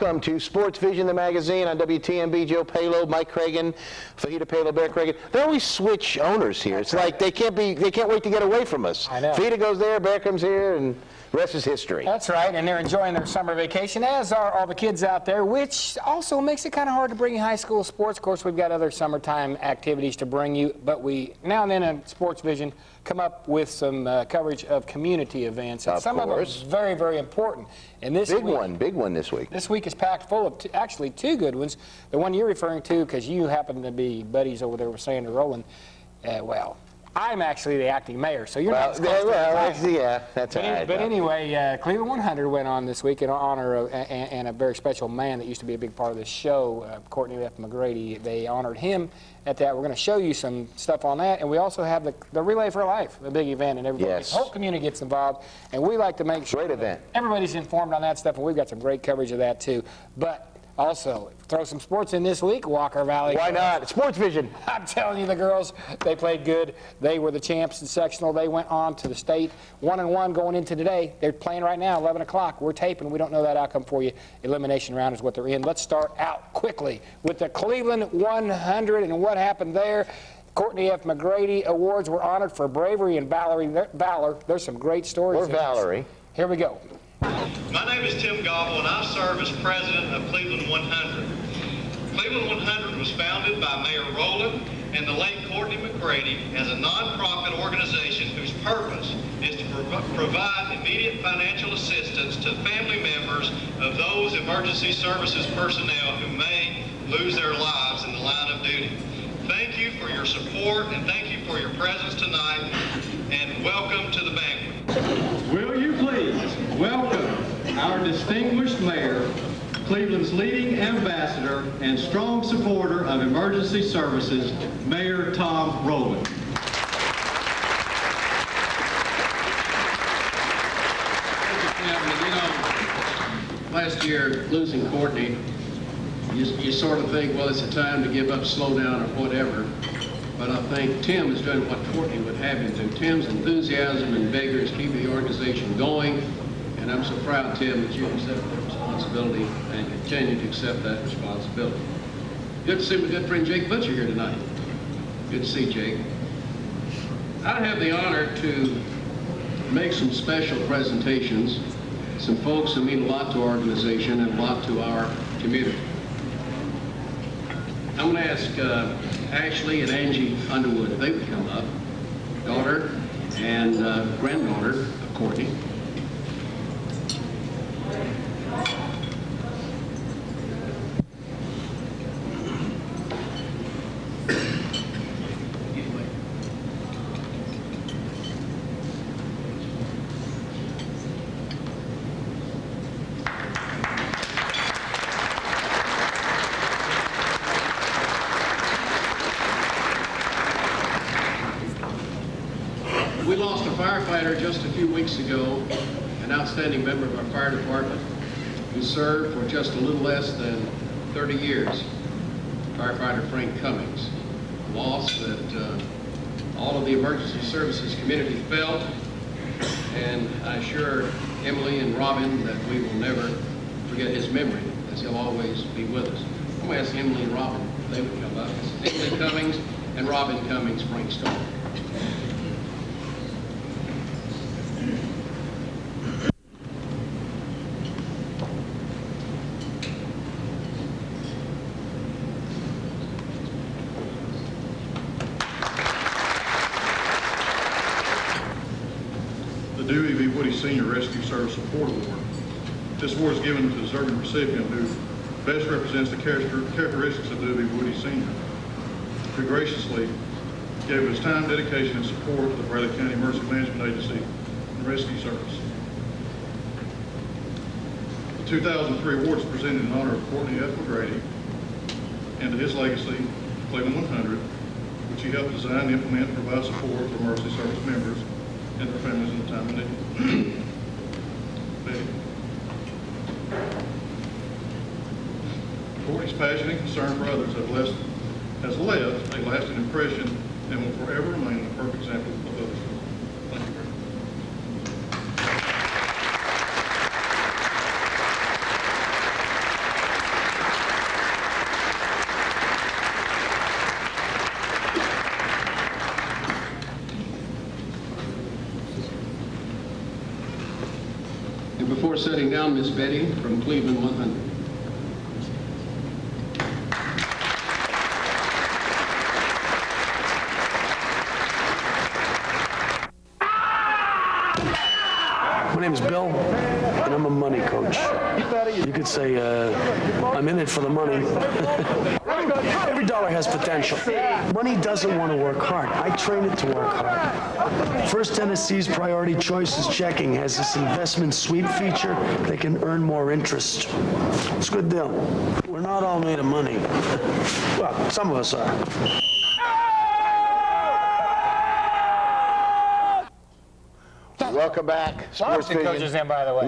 welcome to SportsVision, the magazine on WTMB. Joe Palo, Mike Cragen, Fajita Palo, Bear Cragen. They always switch owners here. It's like they can't wait to get away from us. I know. Fajita goes there, Bear comes here, and the rest is history. That's right, and they're enjoying their summer vacation, as are all the kids out there, which also makes it kind of hard to bring you high school sports. Of course, we've got other summertime activities to bring you, but we now and then in SportsVision come up with some coverage of community events. And some of them are very, very important. And this big one this week. This week is packed full of actually two good ones. The one you're referring to, because you happen to be buddies over there with Sandra Rowland, well, I'm actually the acting mayor, so you're not as close to yeah, that's all right. But anyway, Cleveland 100 went on this week in honor of and a very special man that used to be a big part of this show, Courtney F. McGrady. They honored him at that. We're going to show you some stuff on that, and we also have the Relay for Life, the big event, and everybody, the whole community gets involved, and we like to make sure that everybody's informed on that stuff, and we've got some great coverage of that too. But also, throw some sports in this week, Walker Valley. Why not? SportsVision. I'm telling you, the girls, they played good. They were the champs in sectional. They went on to the state. 1-1 going into today. They're playing right now, 11 o'clock. We're taping. We don't know that outcome for you. Elimination round is what they're in. Let's start out quickly with the Cleveland 100 and what happened there. Courtney F. McGrady Awards were honored for bravery and valor. There's some great stories. Or Valerie. Here we go. My name is Tim Gobble, and I serve as president of Cleveland 100. Cleveland 100 was founded by Mayor Rowland and the late Courtney McGrady as a nonprofit organization whose purpose is to provide immediate financial assistance to family members of those emergency services personnel who may lose their lives in the line of duty. Thank you for your support, and thank you for your presence tonight, and welcome to the banquet. Will you please welcome our distinguished mayor, Cleveland's leading ambassador and strong supporter of emergency services, Mayor Tom Rowland. You know, last year, losing Courtney, you sort of think, well, it's a time to give up, slow down, or whatever. But I think Tim is doing what Courtney would have him do. Tim's enthusiasm and vigor is keeping the organization going. And I'm so proud, Tim, that you accept that responsibility and continue to accept that responsibility. Good to see my good friend Jake Butcher here tonight. Good to see Jake. I have the honor to make some special presentations, some folks who mean a lot to our organization and a lot to our community. I'm going to ask Ashley and Angie Underwood if they would come up, daughter and granddaughter of Courtney. We lost a firefighter just a few weeks ago, an outstanding member of our fire department who served for just a little less than 30 years, firefighter Frank Cummings. A loss that all of the emergency services community felt, and I assure Emily and Robin that we will never forget his memory, as he'll always be with us. I'm going to ask Emily and Robin if they would come up. It's Emily Cummings and Robin Cummings, Frank's daughter. The Dewey V. Woody Senior Rescue Service Support Award. This award is given to the deserving recipient who best represents the characteristics of Dewey Woody Senior, who graciously gave his time, dedication, and support to the Bradley County Emergency Management Agency and Rescue Service. The 2003 award is presented in honor of Courtney F. McGrady and to his legacy, Cleveland 100, which he helped design, implement, and provide support for emergency service members and their families in the time of need. Betty. Courtney's passion and concern for others has left a lasting impression and will forever remain a perfect example of others. Thank you very much. before sitting down, Miss Betty from Cleveland 100. My name is Bill, and I'm a money coach. You could say I'm in it for the money. Every dollar has potential. Money doesn't want to work hard. I train it to work hard. First Tennessee's Priority Choices Checking has this investment sweep feature that can earn more interest. It's a good deal. We're not all made of money. Well, some of us are. Welcome back, SportsVision. Coaches in, by the way.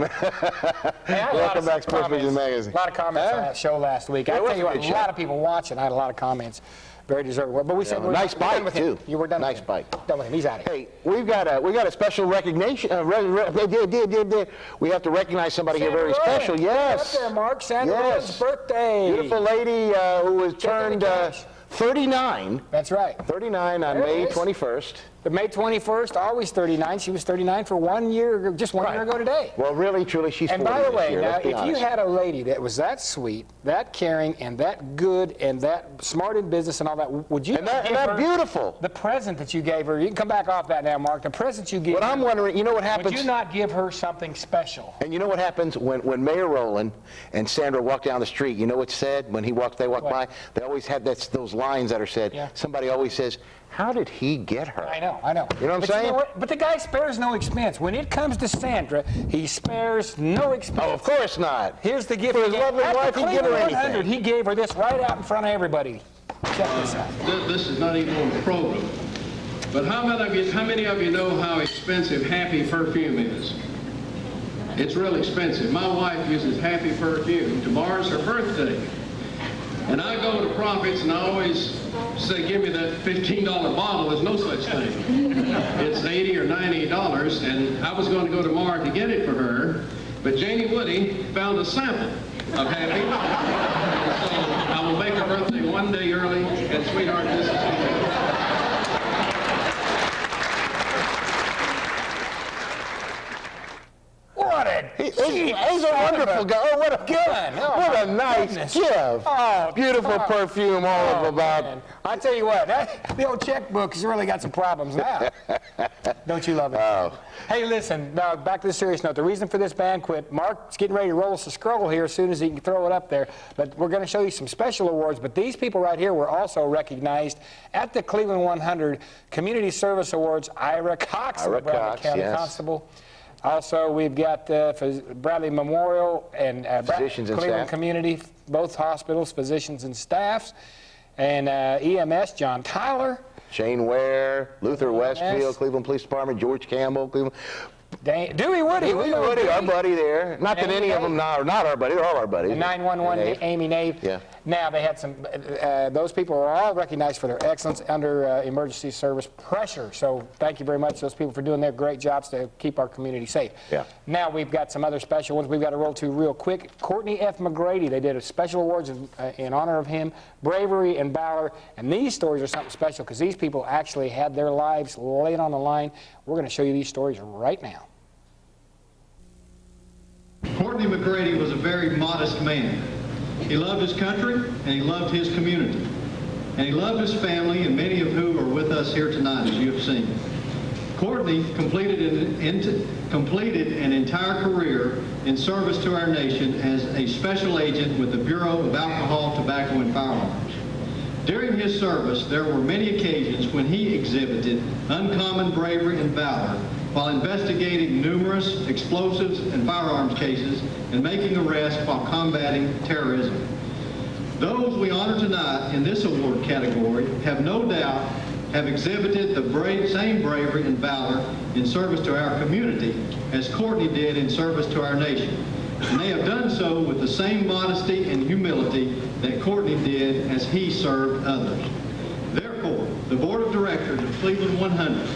Welcome back, SportsVision Magazine. A lot of comments on that show last week. I tell you what, a lot of people watching. I had a lot of comments. Very deserved. But we said nice bike too. You were done. Nice bike. Done with him. He's out of here. Hey, we got a special recognition. We have to recognize somebody here very special. Yes. Up there, Mark. Sandra Rhodes' birthday. Beautiful lady who was turned 39. That's right. 39 on May 21st. But May 21st, always 39. She was 39 for 1 year, just 1 year ago today. Well, really, truly, she's 40 And by the way, this year, now, let's be if honest. you had a lady that was that sweet, that caring, and that good, and that smart in business and all that, would you And that beautiful. The present that you gave her, you can come back off that now, Mark, the present you gave What her, I'm wondering, you know what happens? would you not give her something special? And you know what happens when Mayor Rowland and Sandra walk down the street? You know what's said when they walk by? They always have those lines that are said. Yeah. Somebody always says, "How did he get her?" I know. You know what I'm but saying? You know what? But the guy spares no expense. When it comes to Sandra, he spares no expense. Oh, of course not. Here's the gift. For his lovely wife, he'd give her anything. He gave her this right out in front of everybody. Check this out. This is not even on the program. But how many of you know how expensive Happy perfume is? It's real expensive. My wife uses Happy perfume. Tomorrow's her birthday. And I go to Profits and I always say, give me that $15 bottle. There's no such thing. It's $80 or $90, and I was going to go tomorrow to get it for her, but Janie Woody found a sample of Happy. So I will make her birthday 1 day early, and sweetheart, this is for you. He's a wonderful guy. Oh, what a nice gift. Oh, beautiful perfume all about. Man. I tell you what, the old checkbook has really got some problems now. Don't you love it? Oh. Hey, listen, now back to the serious note. The reason for this banquet, Mark's getting ready to roll us a scroll here as soon as he can throw it up there. But we're going to show you some special awards. But these people right here were also recognized at the Cleveland 100 Community Service Awards. Ira Cox, the Bradley County Constable. Also, we've got Bradley Memorial and Physicians and Cleveland staff. Community, both hospitals, physicians and staffs. And EMS, John Tyler. Shane Ware, Luther Westfield, Cleveland Police Department, George Campbell, Cleveland. Dewey Woody. Our buddy there. Not that any of them are not our buddy. They're all our buddies. And 911, Amy Nave. Yeah. Now, they had some, those people are all recognized for their excellence under emergency service pressure. So thank you very much, those people, for doing their great jobs to keep our community safe. Yeah. Now, we've got some other special ones we've got to roll to real quick. Courtney F. McGrady, they did a special awards in honor of him. Bravery and valor. And these stories are something special because these people actually had their lives laid on the line. We're going to show you these stories right now. Courtney McGrady was a very modest man. He loved his country and he loved his community. And he loved his family, and many of whom are with us here tonight, as you have seen. Courtney completed an entire career in service to our nation as a special agent with the Bureau of Alcohol, Tobacco, and Firearms. During his service, there were many occasions when he exhibited uncommon bravery and valor while investigating numerous explosives and firearms cases and making arrests while combating terrorism. Those we honor tonight in this award category have no doubt have exhibited the same bravery and valor in service to our community as Courtney did in service to our nation. And they have done so with the same modesty and humility that Courtney did as he served others. Therefore, the Board of Directors of Cleveland 100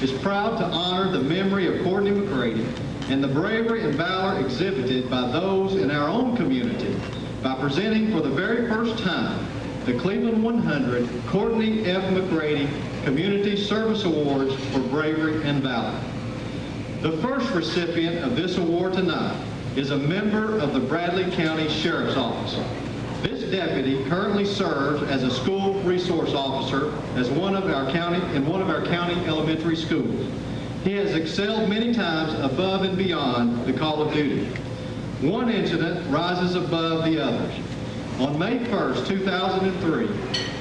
is proud to honor the memory of Courtney McGrady and the bravery and valor exhibited by those in our own community by presenting for the very first time the Cleveland 100 Courtney F. McGrady Community Service Awards for Bravery and Valor. The first recipient of this award tonight is a member of the Bradley County Sheriff's Office. This deputy currently serves as a school resource officer in one of our county elementary schools. He has excelled many times above and beyond the call of duty. One incident rises above the others. On May 1st, 2003,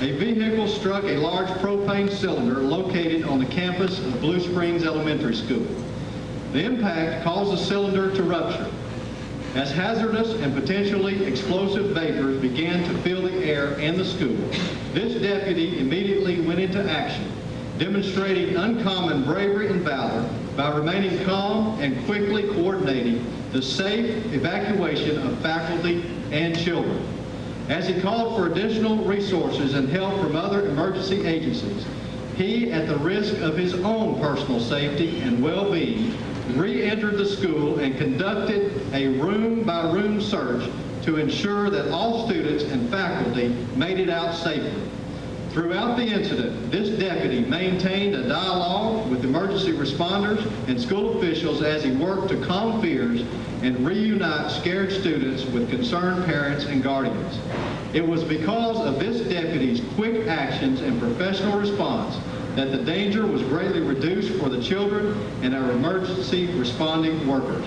a vehicle struck a large propane cylinder located on the campus of Blue Springs Elementary School. The impact caused the cylinder to rupture. As hazardous and potentially explosive vapors began to fill the air and the school, this deputy immediately went into action, demonstrating uncommon bravery and valor by remaining calm and quickly coordinating the safe evacuation of faculty and children. As he called for additional resources and help from other emergency agencies, he, at the risk of his own personal safety and well-being, re-entered the school and conducted a room-by-room search to ensure that all students and faculty made it out safely. Throughout the incident, this deputy maintained a dialogue with emergency responders and school officials as he worked to calm fears and reunite scared students with concerned parents and guardians. It was because of this deputy's quick actions and professional response that the danger was greatly reduced for the children and our emergency responding workers.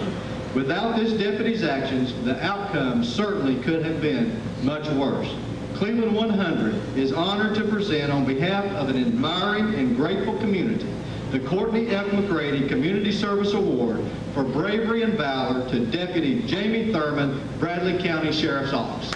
Without this deputy's actions, the outcome certainly could have been much worse. Cleveland 100 is honored to present, on behalf of an admiring and grateful community, the Courtney F. McGrady Community Service Award for bravery and valor to Deputy Jamie Thurman, Bradley County Sheriff's Office.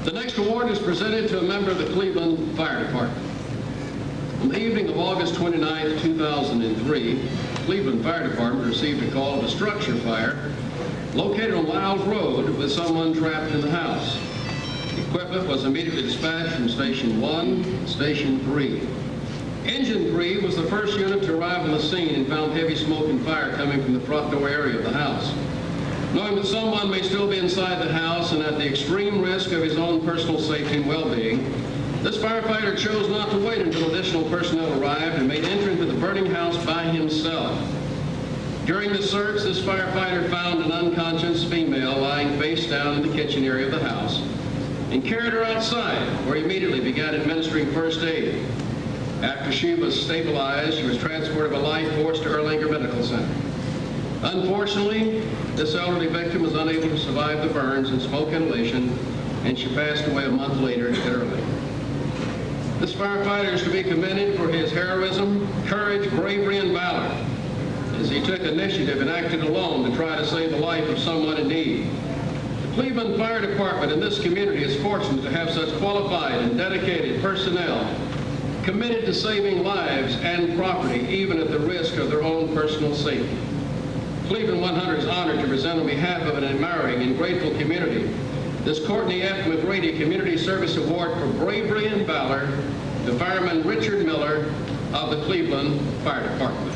The next award is presented to a member of the Cleveland Fire Department. On the evening of August 29, 2003, the Cleveland Fire Department received a call of a structure fire located on Lyles Road with someone trapped in the house. Equipment was immediately dispatched from Station 1 and Station 3. Engine 3 was the first unit to arrive on the scene and found heavy smoke and fire coming from the front door area of the house. Knowing that someone may still be inside the house and at the extreme risk of his own personal safety and well-being, this firefighter chose not to wait until additional personnel arrived and made entry into the burning house by himself. During the search, this firefighter found an unconscious female lying face down in the kitchen area of the house and carried her outside, where he immediately began administering first aid. After she was stabilized, she was transported by life force to Erlanger Medical Center. Unfortunately, this elderly victim was unable to survive the burns and smoke inhalation, and she passed away a month later at Erlanger. This firefighter is to be commended for his heroism, courage, bravery, and valor, as he took initiative and acted alone to try to save the life of someone in need. The Cleveland Fire Department in this community is fortunate to have such qualified and dedicated personnel committed to saving lives and property, even at the risk of their own personal safety. Cleveland 100 is honored to present on behalf of an admiring and grateful community this Courtney F. McGrady Community Service Award for bravery and valor to Fireman Richard Miller of the Cleveland Fire Department.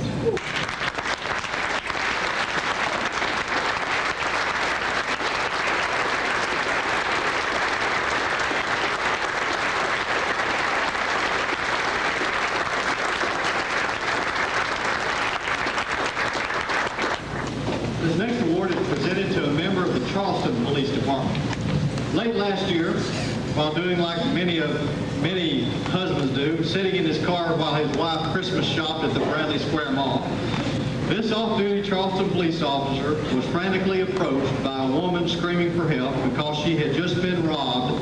This next award is presented to a member of the Charleston Police Department. Late last year, while doing like many husbands do, sitting in his car while his wife Christmas shopped at the Bradley Square Mall, this off-duty Charleston police officer was frantically approached by a woman screaming for help because she had just been robbed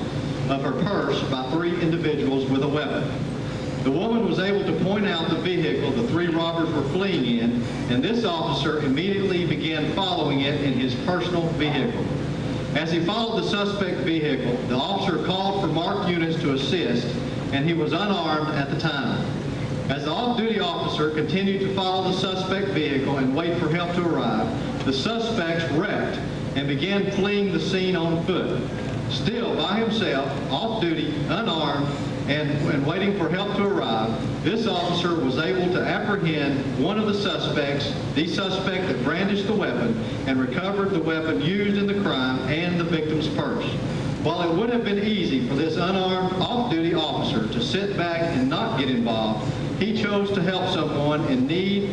of her purse by 3 individuals with a weapon. The woman was able to point out the vehicle the 3 robbers were fleeing in, and this officer immediately began following it in his personal vehicle. As he followed the suspect vehicle, the officer called for marked units to assist, and he was unarmed at the time. As the off-duty officer continued to follow the suspect vehicle and wait for help to arrive, the suspects wrecked and began fleeing the scene on foot. Still by himself, off-duty, unarmed, and waiting for help to arrive, this officer was able to apprehend one of the suspects, the suspect that brandished the weapon, and recovered the weapon used in the crime and the victim's purse. While it would have been easy for this unarmed, off-duty officer to sit back and not get involved, he chose to help someone in need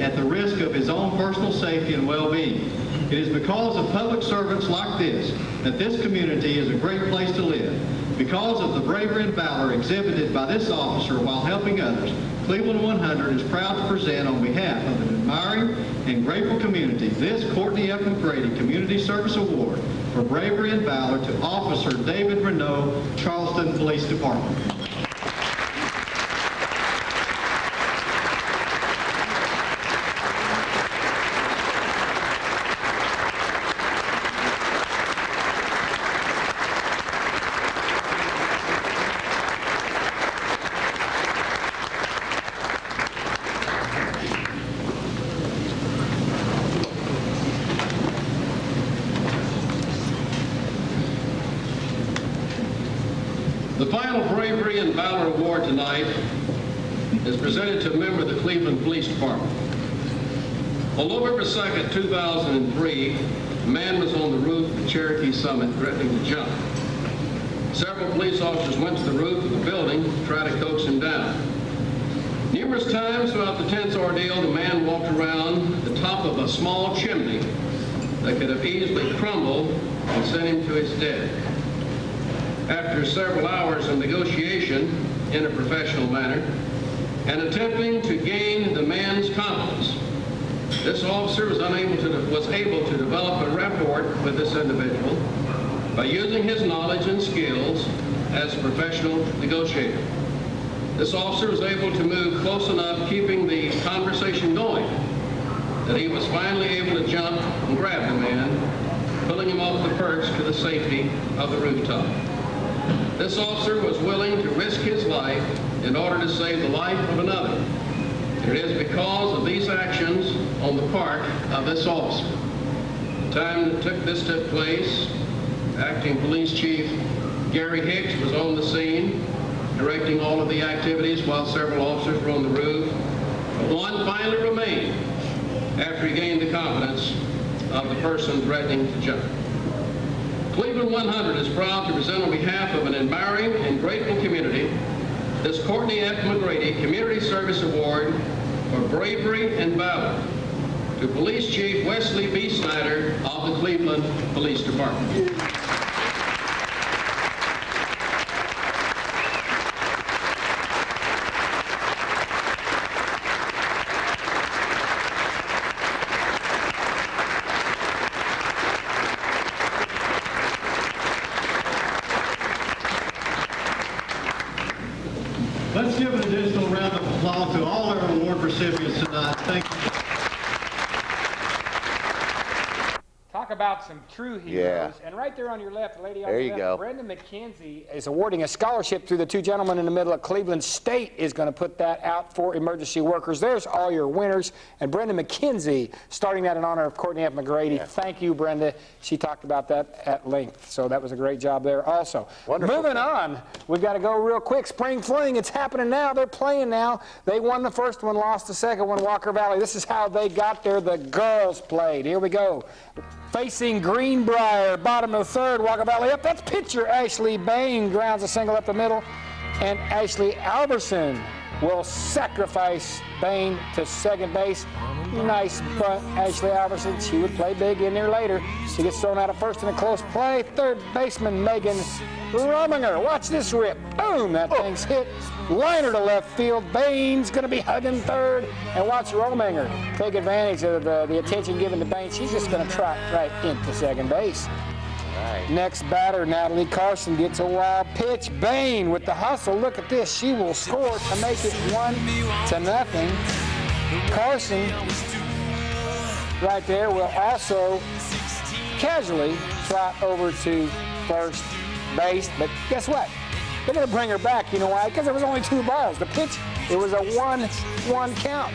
at the risk of his own personal safety and well-being. It is because of public servants like this that this community is a great place to live. Because of the bravery and valor exhibited by this officer while helping others, Cleveland 100 is proud to present on behalf of an admiring and grateful community this Courtney F. McGrady Community Service Award for bravery and valor to Officer David Renault, Charleston Police Department. The final Bravery and Valor Award tonight is presented to a member of the Cleveland Police Department. On November 2nd, 2003, a man was on the roof of the Cherokee Summit threatening to jump. Several police officers went to the roof of the building to try to coax him down. Numerous times throughout the tense ordeal, the man walked around the top of a small chimney that could have easily crumbled and sent him to his death. After several hours of negotiation in a professional manner and attempting to gain the man's confidence, this officer was able to develop a rapport with this individual by using his knowledge and skills as a professional negotiator. This officer was able to move close enough, keeping the conversation going, that he was finally able to jump and grab the man, pulling him off the perch to the safety of the rooftop. This officer was willing to risk his life in order to save the life of another. It is because of these actions on the part of this officer. The time that this took place, Acting Police Chief Gary Hicks was on the scene, directing all of the activities while several officers were on the roof. But one finally remained after he gained the confidence of the person threatening to jump. Cleveland 100 is proud to present on behalf of an admiring and grateful community this Courtney F. McGrady Community Service Award for bravery and valor to Police Chief Wesley B. Snyder of the Cleveland Police Department. Let's give an additional round of applause to all our award recipients tonight. Thank you. Talk about some true heroes. Yeah. And right there on your left, the lady on There your you left, go. Brenda McKenzie is awarding a scholarship to the two gentlemen in the middle of Cleveland. State is going to put that out for emergency workers. There's all your winners. And Brenda McKenzie starting that in honor of Courtney F. McGrady. Yeah. Thank you, Brenda. She talked about that at length. So that was a great job there also. Wonderful. Moving on, we've got to go real quick. Spring Fling, it's happening now. They're playing now. They won the first one, lost the second one, Walker Valley. This is how they got there. The girls played. Here we go. Facing Greenbrier, bottom of the third, Walker Valley up. That's pitcher Ashley Bain grounds a single up the middle. And Ashley Alberson will sacrifice Bain to second base. Nice bunt, Ashley Alberson. She would play big in there later. She gets thrown out of first in a close play. Third baseman Megan Rominger. Watch this rip. Boom, that thing's hit. Liner to left field. Bain's going to be hugging third. And watch Rominger take advantage of the attention given to Bain. She's just going to trot right into second base. Right. Next batter, Natalie Carson gets a wild pitch. Bain with the hustle. Look at this. She will score to make it 1-0. Carson right there will also casually trot over to first base. But guess what? They're going to bring her back. You know why? Because there was only 2 balls. The pitch, it was a 1-1 count.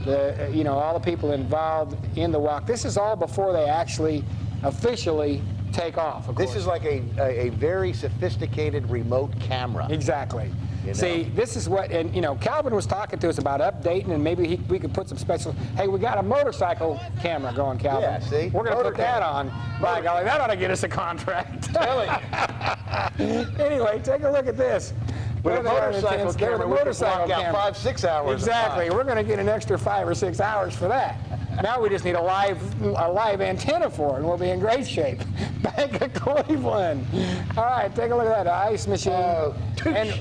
you know, all the people involved in the walk. This is all before they actually officially take off, of course. This is like a very sophisticated remote camera. Exactly. You know? See, this is what, and you know, Calvin was talking to us about updating, and maybe we could put some special, hey, we got a motorcycle camera going, Calvin. Yeah, see? We're going to put that camera. on. By golly, that ought to get us a contract. Tell Anyway, take a look at this. With a motorcycle camera, we can block out 5-6 hours. Exactly. We're going to get an extra 5 or 6 hours for that. Now we just need a live antenna for it, and we'll be in great shape. Bank of Cleveland. All right, take a look at that ice machine. Touche.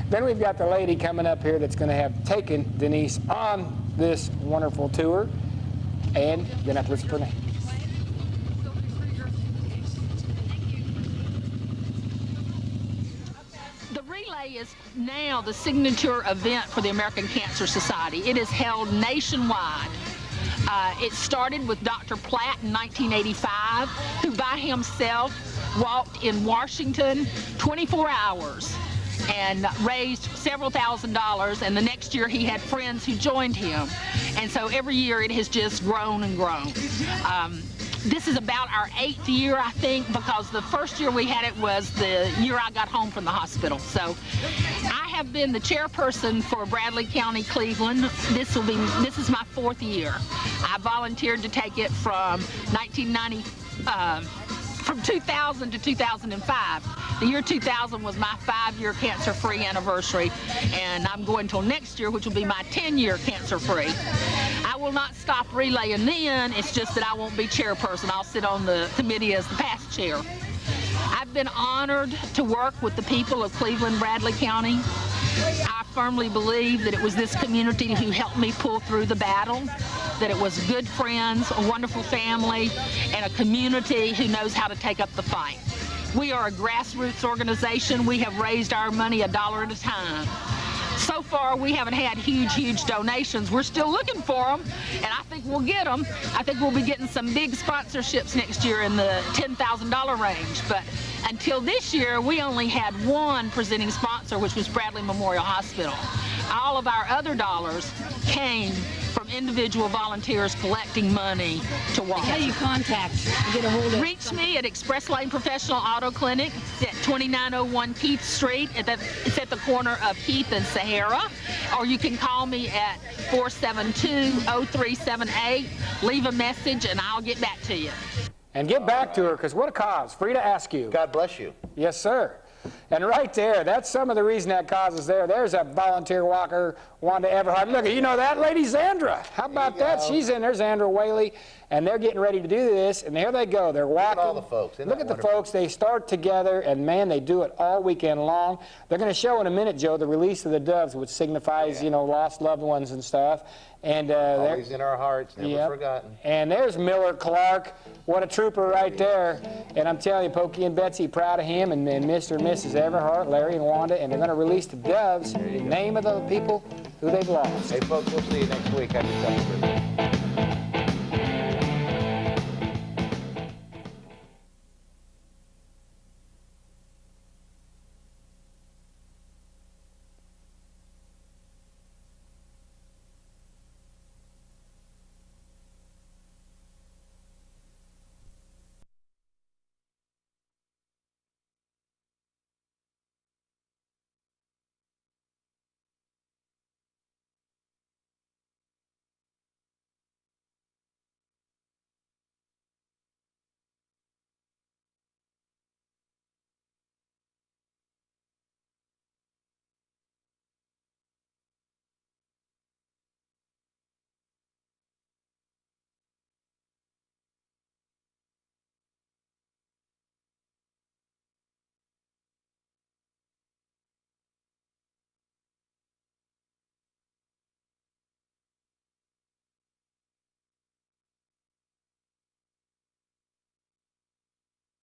Then we've got the lady coming up here that's going to have taken Denise on this wonderful tour, and you're going to have to listen for her name. Relay is now the signature event for the American Cancer Society. It is held nationwide. It started with Dr. Platt in 1985, who by himself walked in Washington 24 hours and raised several $1,000s, and the next year he had friends who joined him. And so every year it has just grown and grown. This is about our 8th year, I think, because the first year we had it was the year I got home from the hospital. So I have been the chairperson for Bradley County, Cleveland. This is my 4th year. I volunteered to take it from 2000 to 2005. The year 2000 was my 5-year cancer-free anniversary, and I'm going till next year, which will be my 10-year cancer-free. I will not stop relaying then, it's just that I won't be chairperson. I'll sit on the committee as the past chair. I've been honored to work with the people of Cleveland, Bradley County. I firmly believe that it was this community who helped me pull through the battle, that it was good friends, a wonderful family, and a community who knows how to take up the fight. We are a grassroots organization. We have raised our money $1 at a time. So far, we haven't had huge donations. We're still looking for them, and I think we'll get them. I think we'll be getting some big sponsorships next year in the $10,000 range. But until this year, we only had one presenting sponsor, which was Bradley Memorial Hospital. All of our other dollars came from individual volunteers collecting money to walk. How do you contact and get a hold of? Reach me at Express Lane Professional Auto Clinic at 2901 Keith Street. It's at the corner of Keith and Sahara. Or you can call me at 472-0378. Leave a message and I'll get back to you. And get back to her, because what a cause. Free to ask you. God bless you. Yes, sir. And right there, that's some of the reason that cause is there. There's a volunteer walker, Wanda Everhart. Look, you know that lady, Zandra. How about that? She's in there, Zandra Whaley, and they're getting ready to do this, and there they go. They're walking. Look at all the folks. Look at the folks. They start together, and man, they do it all weekend long. They're going to show in a minute, Joe, the release of the doves, which signifies, you know, lost loved ones and stuff. And always in our hearts, never forgotten. And there's Miller Clark. What a trooper right there. And I'm telling you, Pokey and Betsy, proud of him, and Mr. and Mrs. Everhart, Larry and Wanda, and they're going to release the doves in the name of the people who they've lost. Hey, folks, we'll see you next week. Happy Thanksgiving.